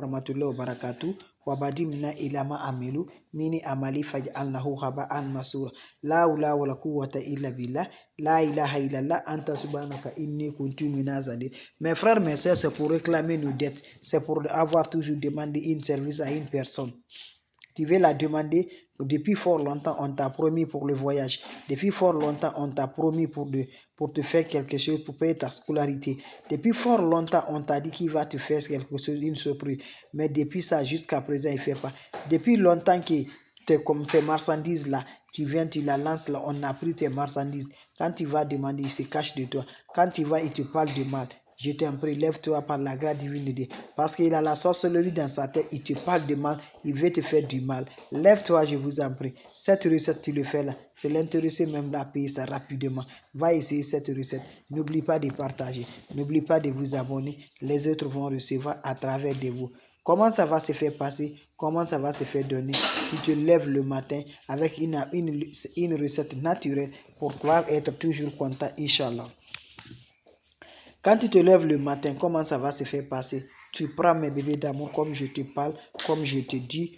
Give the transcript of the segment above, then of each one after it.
warahmatullahi wabarakatuh. Wabadimna ilama amilu mini amali faj'alnahu haba'an masura. La hawla wala quwwata illa billah. La ilaha illallah anta subhanaka inni kuntu minaz zalimin. Mes frères, mes sœurs, c'est pour réclamer nos dettes, c'est pour avoir toujours demandé une service à une personne. Tu veux la demander, depuis fort longtemps, on t'a promis pour le voyage. Depuis fort longtemps, on t'a promis pour te faire quelque chose, pour payer ta scolarité. Depuis fort longtemps, on t'a dit qu'il va te faire quelque chose, une surprise. Mais depuis ça, jusqu'à présent, il ne fait pas. Depuis longtemps que comme ces marchandises-là, tu viens, tu la lances là, on a pris tes marchandises. Quand tu vas demander, il se cache de toi. Quand tu vas, il te parle de mal. Je t'en prie, lève-toi par la grâce divine de Dieu. Parce qu'il a la sorcellerie dans sa tête, il te parle de mal, il veut te faire du mal. Lève-toi, je vous en prie. Cette recette, tu le fais là. C'est l'intéressé même là à payer ça rapidement. Va essayer cette recette. N'oublie pas de partager. N'oublie pas de vous abonner. Les autres vont recevoir à travers de vous. Comment ça va se faire passer? Comment ça va se faire donner? Tu te lèves le matin avec une recette naturelle pour pouvoir être toujours content, Inch'Allah. Quand tu te lèves le matin, comment ça va se faire passer? Tu prends mes bébés d'amour comme je te parle, comme je te dis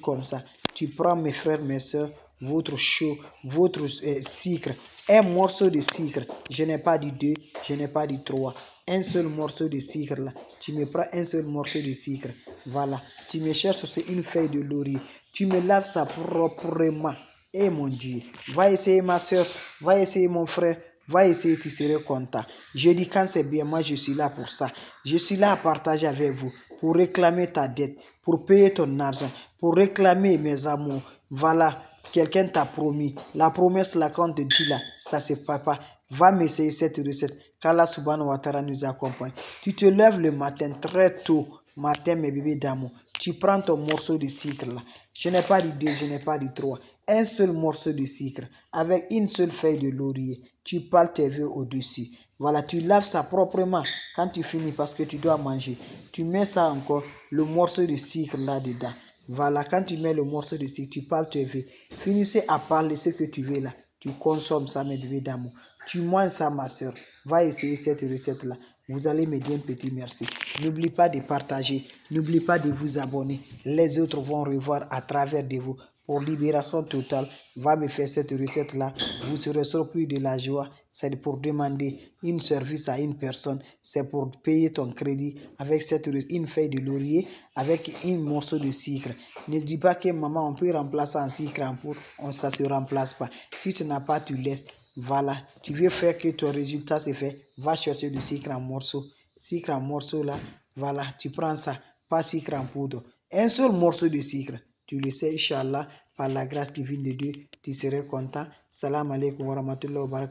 comme ça. Tu prends mes frères, mes soeurs, votre chaud, votre sucre. Un morceau de sucre. Je n'ai pas dit 2, je n'ai pas dit 3. Un seul morceau de sucre là. Tu me prends un seul morceau de sucre. Voilà. Tu me cherches sur une feuille de laurier. Tu me laves ça proprement. Eh mon Dieu. Va essayer ma soeur, va essayer mon frère. Va essayer, tu seras content. Je dis quand c'est bien, moi je suis là pour ça. Je suis là à partager avec vous, pour réclamer ta dette, pour payer ton argent, pour réclamer mes amours. Voilà, quelqu'un t'a promis. La promesse là qu'on te dit là, ça se fait pas. Va m'essayer cette recette. Qu'Allah subhanahu wa ta'ala nous accompagne. Tu te lèves le matin très tôt, matin mes bébés d'amour. Tu prends ton morceau de sucre là. Je n'ai pas dit 2, je n'ai pas dit 3. Un seul morceau de sucre avec une seule feuille de laurier. Tu parles tes vœux au-dessus. Voilà, tu laves ça proprement quand tu finis parce que tu dois manger. Tu mets ça encore, le morceau de sucre là-dedans. Voilà, quand tu mets le morceau de sucre, tu parles tes vœux. Finissez à parler ce que tu veux là. Tu consommes ça, mes bébés d'amour. Tu manges ça, ma soeur. Va essayer cette recette-là. Vous allez me dire un petit merci. N'oublie pas de partager. N'oublie pas de vous abonner. Les autres vont revoir à travers de vous. Pour libération totale, va me faire cette recette-là. Vous serez surpris de la joie. C'est pour demander un service à une personne. C'est pour payer ton crédit avec une feuille de laurier, avec un morceau de sucre. Ne dis pas que maman, on peut remplacer un sucre en poudre. Ça ne se remplace pas. Si tu n'as pas, tu laisses. Voilà. Tu veux faire que ton résultat se fait. Va chercher du sucre en morceaux. Sucre en morceaux là. Voilà. Tu prends ça. Pas sucre en poudre. Un seul morceau de sucre. Tu le sais, Inch'Allah, par la grâce divine de Dieu, tu serais content. Salam alaikum wa rahmatullahi wa barakatuh.